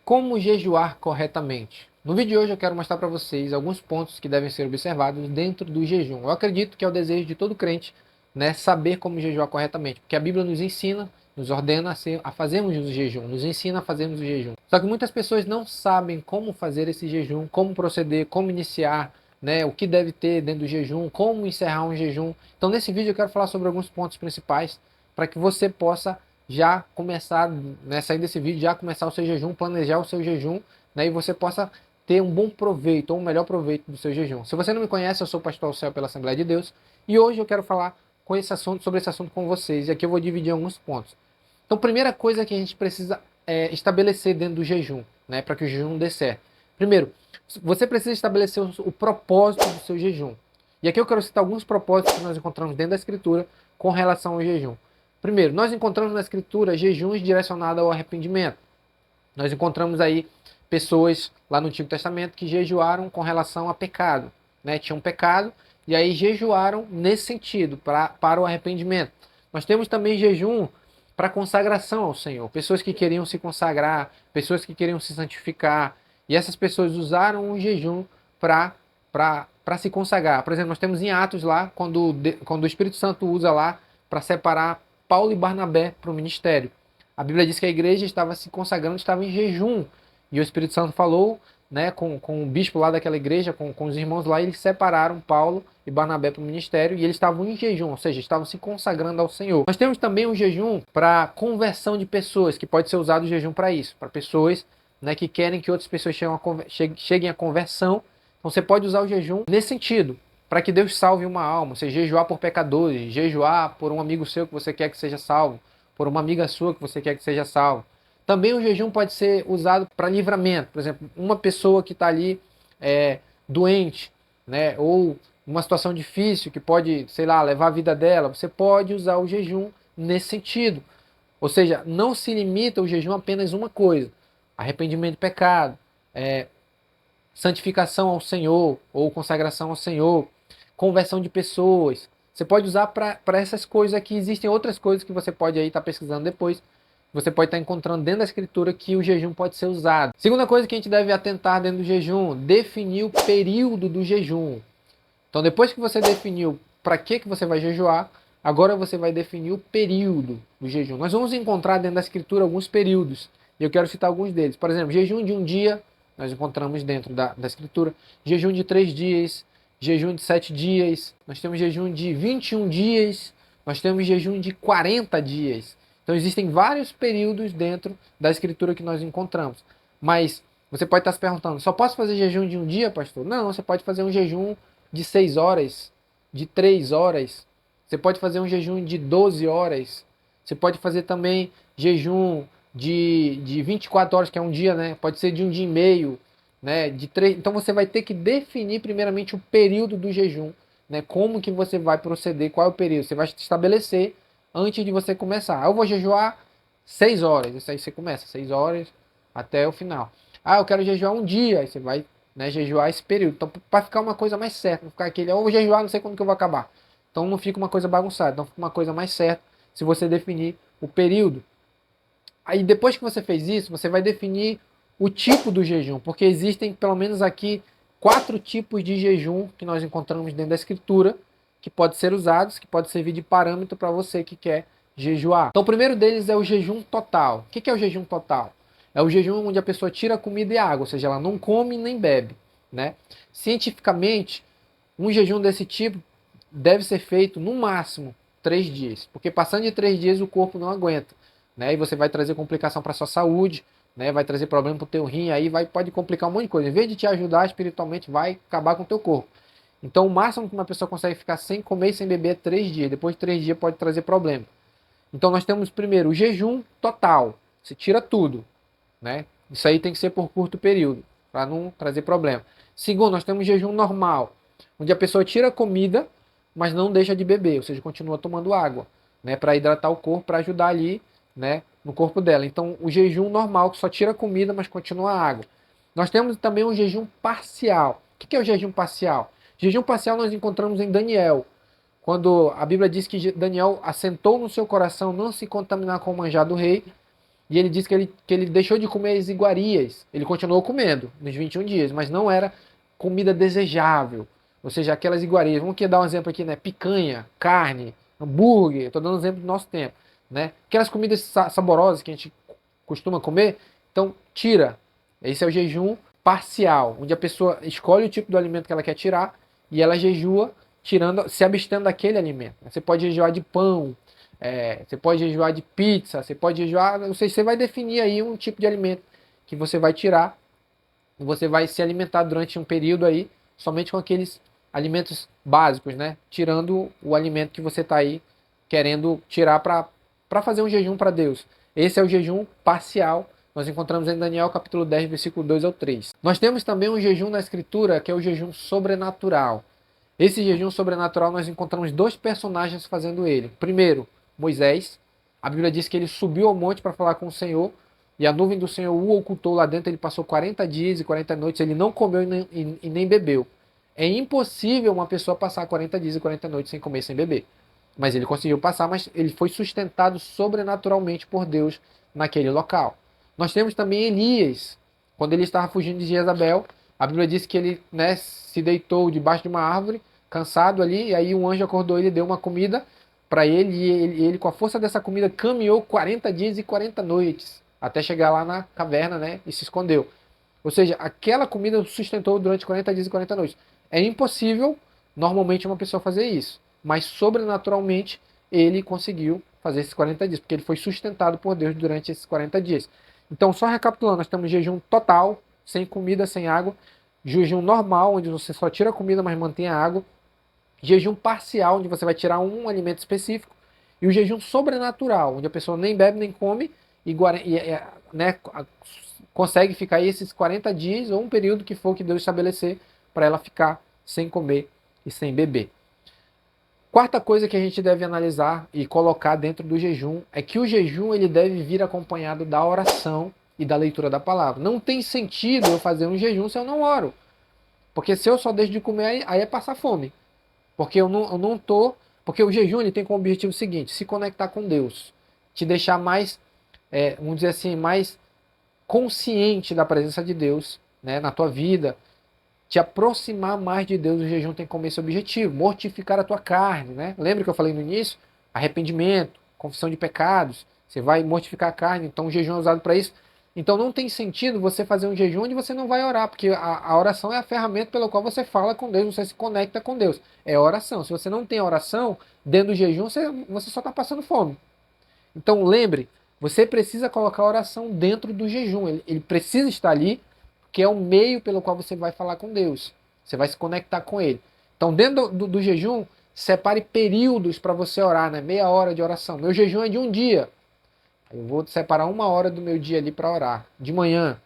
Como jejuar corretamente? No vídeo de hoje eu quero mostrar para vocês alguns pontos que devem ser observados dentro do jejum. Eu acredito que é o desejo de todo crente, né, saber como jejuar corretamente, porque a Bíblia nos ensina, nos ordena a fazermos o jejum, nos ensina a fazermos o jejum. Só que muitas pessoas não sabem como fazer esse jejum, como proceder, como iniciar, né, o que deve ter dentro do jejum, como encerrar um jejum. Então nesse vídeo eu quero falar sobre alguns pontos principais para que você possa já começar, né, sair desse vídeo, já começar o seu jejum, planejar o seu jejum, né, e você possa ter um bom proveito, ou um melhor proveito do seu jejum. Se você não me conhece, eu sou o pastor Alceu pela Assembleia de Deus, e hoje eu quero falar sobre esse assunto com vocês, e aqui eu vou dividir em alguns pontos. Então, primeira coisa que a gente precisa estabelecer dentro do jejum, né, para que o jejum dê certo. Primeiro, você precisa estabelecer o propósito do seu jejum. E aqui eu quero citar alguns propósitos que nós encontramos dentro da Escritura com relação ao jejum. Primeiro, nós encontramos na Escritura jejuns direcionados ao arrependimento. Nós encontramos aí pessoas lá no Antigo Testamento que jejuaram com relação a pecado, né? Tinham pecado e aí jejuaram nesse sentido, para o arrependimento. Nós temos também jejum para consagração ao Senhor, pessoas que queriam se consagrar, pessoas que queriam se santificar, e essas pessoas usaram o jejum para se consagrar. Por exemplo, nós temos em Atos lá, quando o Espírito Santo usa lá para separar Paulo e Barnabé para o ministério. A Bíblia diz que a igreja estava se consagrando, estava em jejum. E o Espírito Santo falou, né, com o bispo lá daquela igreja, com os irmãos lá, e eles separaram Paulo e Barnabé para o ministério e eles estavam em jejum, ou seja, estavam se consagrando ao Senhor. Nós temos também um jejum para conversão de pessoas, que pode ser usado o jejum para isso, para pessoas, né, que querem que outras pessoas cheguem à conversão. Então você pode usar o jejum nesse sentido, para que Deus salve uma alma, você jejuar por pecadores, jejuar por um amigo seu que você quer que seja salvo, por uma amiga sua que você quer que seja salvo. Também o jejum pode ser usado para livramento. Por exemplo, uma pessoa que está ali doente, né, ou uma situação difícil que pode, sei lá, levar a vida dela, você pode usar o jejum nesse sentido. Ou seja, não se limita o jejum a apenas uma coisa: arrependimento de pecado, santificação ao Senhor ou consagração ao Senhor, conversão de pessoas. Você pode usar para essas coisas aqui. Existem outras coisas que você pode aí estar pesquisando depois. Você pode estar encontrando dentro da escritura que o jejum pode ser usado. Segunda coisa que a gente deve atentar dentro do jejum: definir o período do jejum. Então, depois que você definiu para que você vai jejuar, agora você vai definir o período do jejum. Nós vamos encontrar dentro da escritura alguns períodos, e eu quero citar alguns deles. Por exemplo, jejum de um dia, nós encontramos dentro da escritura. Jejum de 3 dias, jejum de 7 dias, nós temos jejum de 21 dias, nós temos jejum de 40 dias. Então existem vários períodos dentro da escritura que nós encontramos. Mas você pode estar se perguntando: só posso fazer jejum de um dia, pastor? Não, você pode fazer um jejum de 6 horas, de 3 horas. Você pode fazer um jejum de 12 horas. Você pode fazer também jejum de 24 horas, que é um dia, né? Pode ser de um dia e meio, né? De 3. Então você vai ter que definir primeiramente o período do jejum, né? Como que você vai proceder, qual é o período. Você vai estabelecer antes de você começar. Eu vou jejuar 6 horas. Isso aí você começa 6 horas até o final. Ah, eu quero jejuar um dia. Aí você vai, né, jejuar esse período. Então, para ficar uma coisa mais certa, não ficar aquele, eu vou jejuar, não sei quando que eu vou acabar. Então não fica uma coisa bagunçada, então fica uma coisa mais certa se você definir o período. Aí depois que você fez isso, você vai definir o tipo do jejum, porque existem pelo menos aqui 4 tipos de jejum que nós encontramos dentro da escritura, que pode ser usados, que pode servir de parâmetro para você que quer jejuar. Então o primeiro deles é o jejum total. O que é o jejum total? É o jejum onde a pessoa tira comida e água, ou seja, ela não come nem bebe, né? Cientificamente, um jejum desse tipo deve ser feito no máximo 3 dias, porque passando de 3 dias o corpo não aguenta, né? E você vai trazer complicação para sua saúde, né? Vai trazer problema para o teu rim, aí pode complicar um monte de coisa. Em vez de te ajudar espiritualmente, vai acabar com o teu corpo. Então o máximo que uma pessoa consegue ficar sem comer e sem beber é 3 dias. Depois de 3 dias pode trazer problema. Então nós temos primeiro o jejum total. Você tira tudo, né? Isso aí tem que ser por curto período, para não trazer problema. Segundo, nós temos jejum normal, onde a pessoa tira a comida, mas não deixa de beber, ou seja, continua tomando água, né, para hidratar o corpo, para ajudar ali, né, no corpo dela. Então, o jejum normal, que só tira a comida, mas continua a água. Nós temos também o jejum parcial. O que é o jejum parcial? Jejum parcial nós encontramos em Daniel, quando a Bíblia diz que Daniel assentou no seu coração não se contaminar com o manjar do rei, E ele disse que ele deixou de comer as iguarias. Ele continuou comendo nos 21 dias, mas não era comida desejável. Ou seja, aquelas iguarias. Vamos aqui dar um exemplo aqui, né? Picanha, carne, hambúrguer. Estou dando um exemplo do nosso tempo, né? Aquelas comidas saborosas que a gente costuma comer. Então, tira. Esse é o jejum parcial, onde a pessoa escolhe o tipo do alimento que ela quer tirar e ela jejua, tirando, se abstendo daquele alimento. Você pode jejuar de pão, você pode jejuar de pizza, você pode jejuar, ou seja, você vai definir aí um tipo de alimento que você vai tirar e você vai se alimentar durante um período aí somente com aqueles alimentos básicos, né? Tirando o alimento que você está aí querendo tirar para fazer um jejum para Deus. Esse é o jejum parcial. Nós encontramos em Daniel capítulo 10, versículo 2 ao 3. Nós temos também um jejum na Escritura, que é o jejum sobrenatural. Esse jejum sobrenatural nós encontramos dois personagens fazendo ele. Primeiro, Moisés. A Bíblia diz que ele subiu ao monte para falar com o Senhor, e a nuvem do Senhor o ocultou lá dentro. Ele passou 40 dias e 40 noites, ele não comeu e nem bebeu. É impossível uma pessoa passar 40 dias e 40 noites sem comer e sem beber. Mas ele conseguiu passar, mas ele foi sustentado sobrenaturalmente por Deus naquele local. Nós temos também Elias, quando ele estava fugindo de Jezabel. A Bíblia diz que ele, né, se deitou debaixo de uma árvore, cansado ali, e aí um anjo acordou ele, deu uma comida para ele, e ele, com a força dessa comida, caminhou 40 dias e 40 noites, até chegar lá na caverna, né, e se escondeu. Ou seja, aquela comida o sustentou durante 40 dias e 40 noites. É impossível, normalmente, uma pessoa fazer isso, mas sobrenaturalmente ele conseguiu fazer esses 40 dias, porque ele foi sustentado por Deus durante esses 40 dias. Então, só recapitulando, nós temos jejum total, sem comida, sem água. Jejum normal, onde você só tira a comida, mas mantém a água. Jejum parcial, onde você vai tirar um alimento específico. E o jejum sobrenatural, onde a pessoa nem bebe nem come e né, consegue ficar aí esses 40 dias ou um período que for que Deus estabelecer para ela ficar sem comer e sem beber. Quarta coisa que a gente deve analisar e colocar dentro do jejum é que o jejum ele deve vir acompanhado da oração e da leitura da palavra. Não tem sentido eu fazer um jejum se eu não oro. Porque se eu só deixo de comer, aí é passar fome. Porque eu não tô. Porque o jejum ele tem como objetivo o seguinte: se conectar com Deus. Te deixar mais, vamos dizer assim, mais consciente da presença de Deus, né, na tua vida. Te aproximar mais de Deus. O jejum tem como esse objetivo, mortificar a tua carne, né? Lembra que eu falei no início? Arrependimento, confissão de pecados, você vai mortificar a carne, então o jejum é usado para isso. Então não tem sentido você fazer um jejum onde você não vai orar, porque a oração é a ferramenta pela qual você fala com Deus, você se conecta com Deus. É a oração. Se você não tem oração, dentro do jejum, você só está passando fome. Então lembre, você precisa colocar a oração dentro do jejum, ele precisa estar ali, que é o meio pelo qual você vai falar com Deus. Você vai se conectar com Ele. Então, dentro do jejum, separe períodos para você orar, né? Meia hora de oração. Meu jejum é de um dia. Eu vou separar uma hora do meu dia ali para orar. De manhã,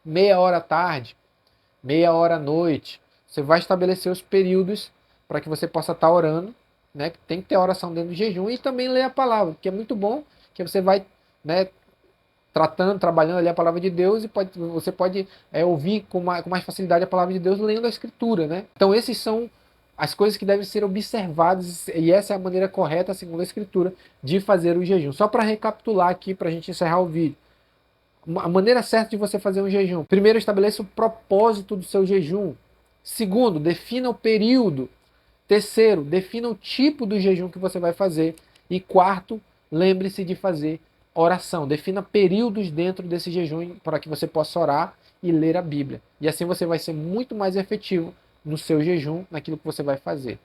meia hora à tarde, meia hora à noite. Você vai estabelecer os períodos para que você possa estar orando, né? Tem que ter oração dentro do jejum e também ler a palavra, que é muito bom, que você vai, né, trabalhando ali a palavra de Deus e você pode ouvir com mais facilidade a palavra de Deus lendo a Escritura, né? Então esses são as coisas que devem ser observadas e essa é a maneira correta, segundo a Escritura, de fazer o jejum. Só para recapitular aqui, para a gente encerrar o vídeo. A maneira certa de você fazer um jejum. Primeiro, estabeleça o propósito do seu jejum. Segundo, defina o período. Terceiro, defina o tipo do jejum que você vai fazer. E quarto, lembre-se de fazer oração. Defina períodos dentro desse jejum para que você possa orar e ler a Bíblia. E assim você vai ser muito mais efetivo no seu jejum, naquilo que você vai fazer.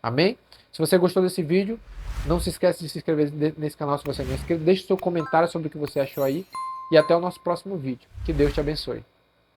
Amém? Se você gostou desse vídeo, não se esqueça de se inscrever nesse canal se você não é inscrito. Deixe seu comentário sobre o que você achou aí. E até o nosso próximo vídeo. Que Deus te abençoe.